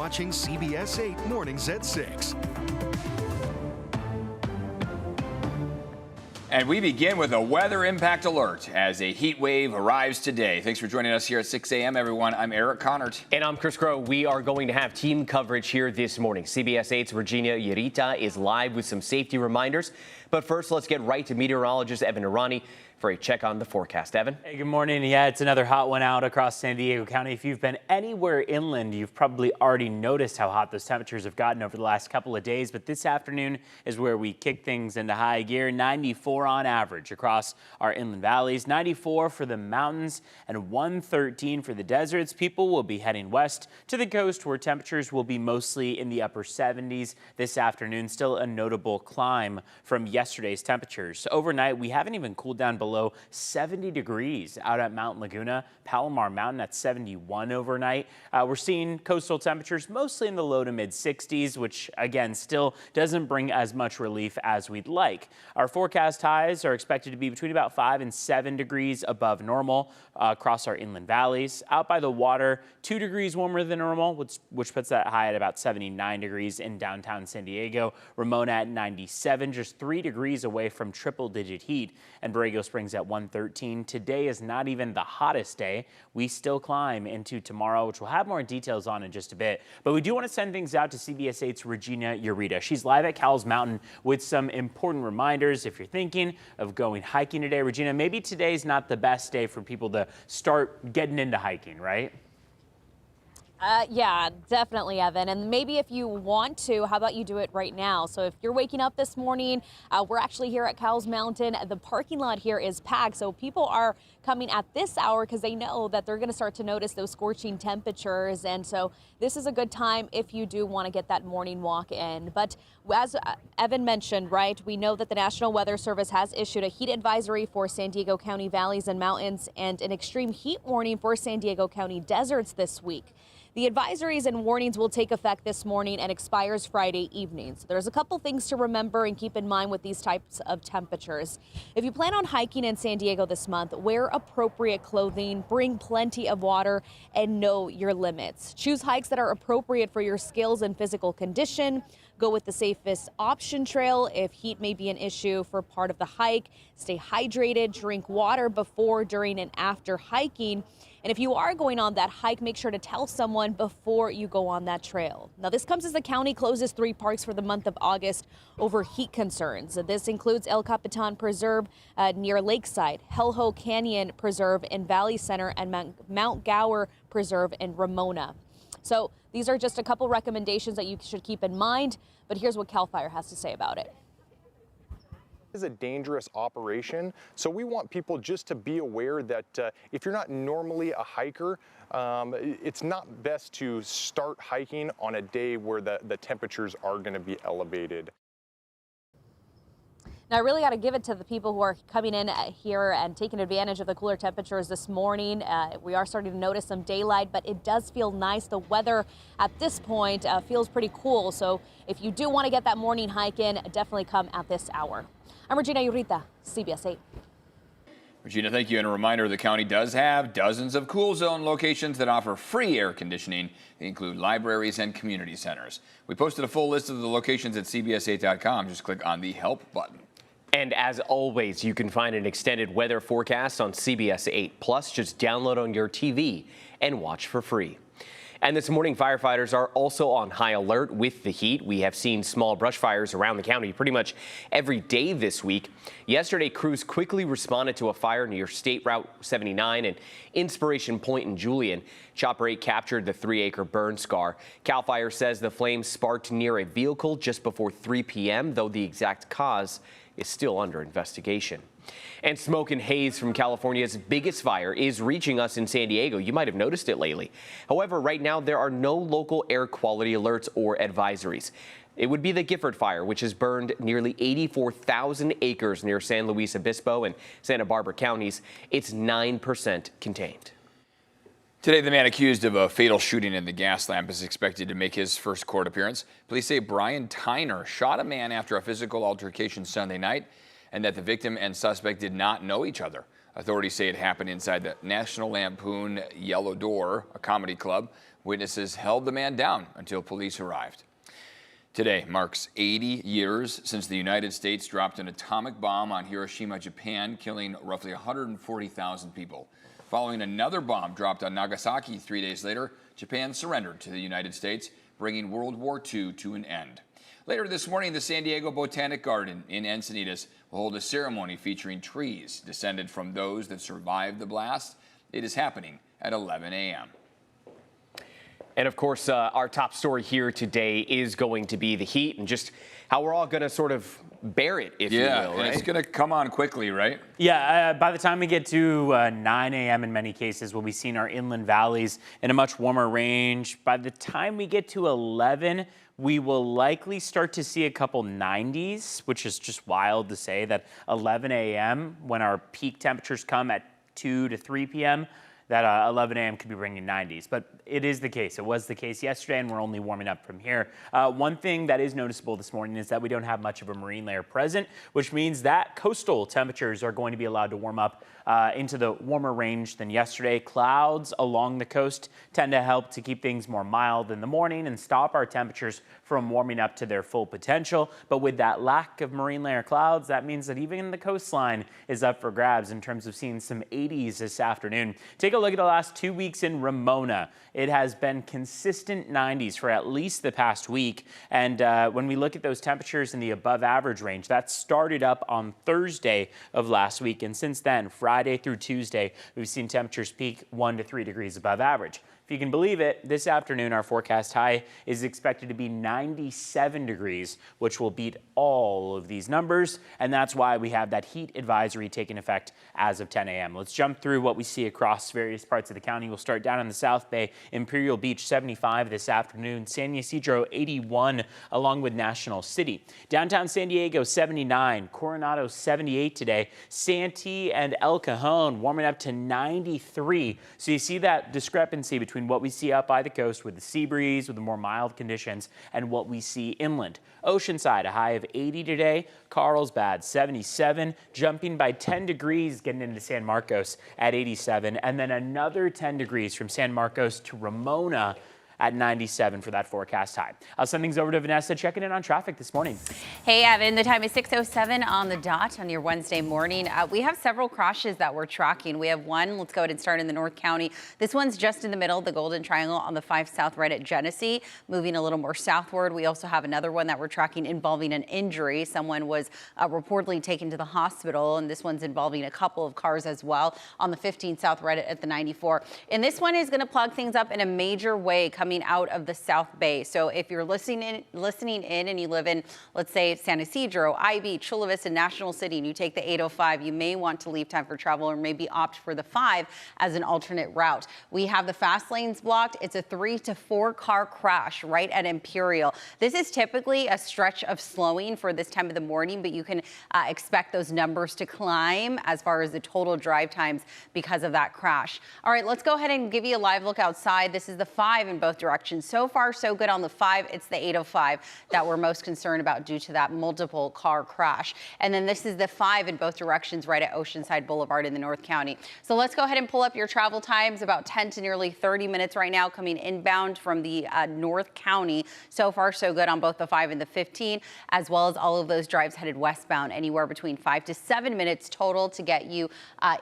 watching CBS 8 Mornings at 6. And we begin with a weather impact alert as a heat wave arrives today. Thanks for joining us here at 6 a.m., everyone. I'm Eric Connert. And I'm Chris Crow. We are going to have team coverage here this morning. CBS 8's Regina Yarita is live with some safety reminders. But first, let's get right to meteorologist Evan Irani for a check on the forecast. Evan? Hey, good morning. Yeah, it's another hot one out across San Diego County. If you've been anywhere inland, you've probably already noticed how hot those temperatures have gotten over the last couple of days. But this afternoon is where we kick things into high gear. 94 on average across our inland valleys, 94 for the mountains, and 113 for the deserts. People will be heading west to the coast where temperatures will be mostly in the upper 70s this afternoon. Still a notable climb from yesterday's temperatures. Overnight, we haven't even cooled down below 70 degrees out at Mount Laguna. Palomar Mountain at 71 overnight. We're seeing coastal temperatures mostly in the low to mid 60s, which again still doesn't bring as much relief as we'd like. Our forecast highs are expected to be between about 5 and 7 degrees above normal across our inland valleys. Out by the water, 2 degrees warmer than normal, which puts that high at about 79 degrees in downtown San Diego. Ramona at 97, just 3 degrees away from triple-digit heat, and Borrego Springs at 113. Today is not even the hottest day. We still climb into tomorrow, which we'll have more details on in just a bit. But we do want to send things out to CBS 8's Regina Yarita. She's live at Cowles Mountain with some important reminders. If you're thinking of going hiking today, Regina, maybe today's not the best day for people to start getting into hiking, right? Yeah, definitely, Evan. And maybe if you want to, how about you do it right now? So if you're waking up this morning, we're actually here at Cowles Mountain. The parking lot here is packed. So people are coming at this hour because they know that they're going to start to notice those scorching temperatures. And so this is a good time if you do want to get that morning walk in. But as Evan mentioned, right, we know that the National Weather Service has issued a heat advisory for San Diego County valleys and mountains and an extreme heat warning for San Diego County deserts this week. The advisories and warnings will take effect this morning and expires Friday evening. So there's a couple things to remember and keep in mind with these types of temperatures. If you plan on hiking in San Diego this month, wear appropriate clothing, bring plenty of water, and know your limits. Choose hikes that are appropriate for your skills and physical condition. Go with the safest option trail if heat may be an issue for part of the hike. Stay hydrated, drink water before, during, and after hiking. And if you are going on that hike, make sure to tell someone before you go on that trail. Now, this comes as the county closes 3 parks for the month of August over heat concerns. This includes El Capitan Preserve near Lakeside, Helho Canyon Preserve in Valley Center, and Mount Gower Preserve in Ramona. So these are just a couple recommendations that you should keep in mind, but here's what CAL FIRE has to say about it. Is a dangerous operation, so we want people just to be aware that if you're not normally a hiker, it's not best to start hiking on a day where the temperatures are going to be elevated. Now, I really got to give it to the people who are coming in here and taking advantage of the cooler temperatures this morning. We are starting to notice some daylight, but it does feel nice. The weather at this point feels pretty cool. So if you do want to get that morning hike in, definitely come at this hour. I'm Regina Yarita, CBS 8. Regina, thank you. And a reminder, the county does have dozens of cool zone locations that offer free air conditioning. They include libraries and community centers. We posted a full list of the locations at CBS8.com. Just click on the Help button. And as always, you can find an extended weather forecast on CBS 8 Plus. Just download on your TV and watch for free. And this morning, firefighters are also on high alert with the heat. We have seen small brush fires around the county pretty much every day this week. Yesterday, crews quickly responded to a fire near State Route 79 and Inspiration Point in Julian. Chopper 8 captured the 3-acre burn scar. CAL FIRE says the flames sparked near a vehicle just before 3 p.m., though the exact cause is still under investigation. And smoke and haze from California's biggest fire is reaching us in San Diego. You might have noticed it lately. However, right now there are no local air quality alerts or advisories. It would be the Gifford Fire, which has burned nearly 84,000 acres near San Luis Obispo and Santa Barbara counties. It's 9% contained. Today, the man accused of a fatal shooting in the gas lamp is expected to make his first court appearance. Police say Brian Tyner shot a man after a physical altercation Sunday night, and that the victim and suspect did not know each other. Authorities say it happened inside the National Lampoon Yellow Door, a comedy club. Witnesses held the man down until police arrived. Today marks 80 years since the United States dropped an atomic bomb on Hiroshima, Japan, killing roughly 140,000 people. Following another bomb dropped on Nagasaki 3 days later, Japan surrendered to the United States, bringing World War II to an end. Later this morning, the San Diego Botanic Garden in Encinitas will hold a ceremony featuring trees descended from those that survived the blast. It is happening at 11 a.m. And of course, our top story here today is going to be the heat and just how we're all going to sort of bear it, if you will, right? And it's going to come on quickly, right? Yeah, by the time we get to 9 a.m. in many cases, we'll be seeing our inland valleys in a much warmer range. By the time we get to 11, we will likely start to see a couple 90s, which is just wild to say that 11 a.m. when our peak temperatures come at 2 to 3 p.m., that 11 a.m. could be bringing 90s. But it is the case. It was the case yesterday, and we're only warming up from here. One thing that is noticeable this morning is that we don't have much of a marine layer present, which means that coastal temperatures are going to be allowed to warm up into the warmer range than yesterday. Clouds along the coast tend to help to keep things more mild in the morning and stop our temperatures from warming up to their full potential. But with that lack of marine layer clouds, that means that even the coastline is up for grabs in terms of seeing some 80s this afternoon. Take a look at the last 2 weeks in Ramona. It has been consistent 90s for at least the past week. And when we look at those temperatures in the above average range, that started up on Thursday of last week. And since then, Friday through Tuesday, we've seen temperatures peak 1 to 3 degrees above average. If you can believe it, this afternoon our forecast high is expected to be 97 degrees, which will beat all of these numbers, and that's why we have that heat advisory taking effect as of 10 a.m. Let's jump through what we see across various parts of the county. We'll start down in the South Bay. Imperial Beach 75 this afternoon, San Ysidro 81 along with National City. Downtown San Diego 79, Coronado 78 today, Santee and El Cajon warming up to 93. So you see that discrepancy between what we see out by the coast with the sea breeze, with the more mild conditions, and what we see inland. Oceanside, a high of 80 today. Carlsbad, 77, jumping by 10 degrees getting into San Marcos at 87, and then another 10 degrees from San Marcos to Ramona at 97 for that forecast high. I'll send things over to Vanessa checking in on traffic this morning. Hey, Evan, the time is 6:07 on the dot on your Wednesday morning. We have several crashes that we're tracking. We have one. Let's go ahead and start in the North County. This one's just in the middle, the Golden Triangle on the 5 South right at Genesee, moving a little more southward. We also have another one that we're tracking involving an injury. Someone was reportedly taken to the hospital, and this one's involving a couple of cars as well on the 15 South right at the 94. And this one is going to plug things up in a major way coming out of the South Bay. So if you're listening in and you live in, let's say, San Ysidro, IB, Chula Vista, National City, and you take the 805, you may want to leave time for travel or maybe opt for the 5 as an alternate route. We have the fast lanes blocked. It's a 3 to 4 car crash right at Imperial. This is typically a stretch of slowing for this time of the morning, but you can expect those numbers to climb as far as the total drive times because of that crash. All right, let's go ahead and give you a live look outside. This is the 5 in both directions. So far, so good on the 5. It's the 805 that we're most concerned about due to that multiple car crash. And then this is the 5 in both directions right at Oceanside Boulevard in the North County. So let's go ahead and pull up your travel times, about 10 to nearly 30 minutes right now coming inbound from the North County. So far, so good on both the 5 and the 15, as well as all of those drives headed westbound, anywhere between 5 to 7 minutes total to get you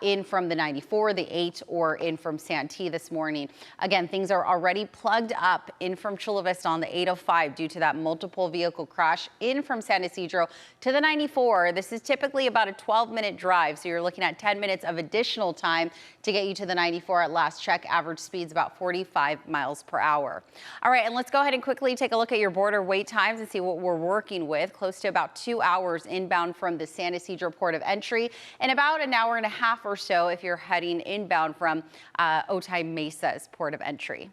in from the 94, the 8, or in from Santee this morning. Again, things are already plugged up in from Chula Vista on the 805 due to that multiple vehicle crash in from San Ysidro to the 94. This is typically about a 12-minute drive, so you're looking at 10 minutes of additional time to get you to the 94 at last check. Average speeds about 45 miles per hour. All right, and let's go ahead and quickly take a look at your border wait times and see what we're working with. Close to about 2 hours inbound from the San Ysidro Port of Entry, and about an hour and a half or so if you're heading inbound from Otay Mesa's Port of Entry.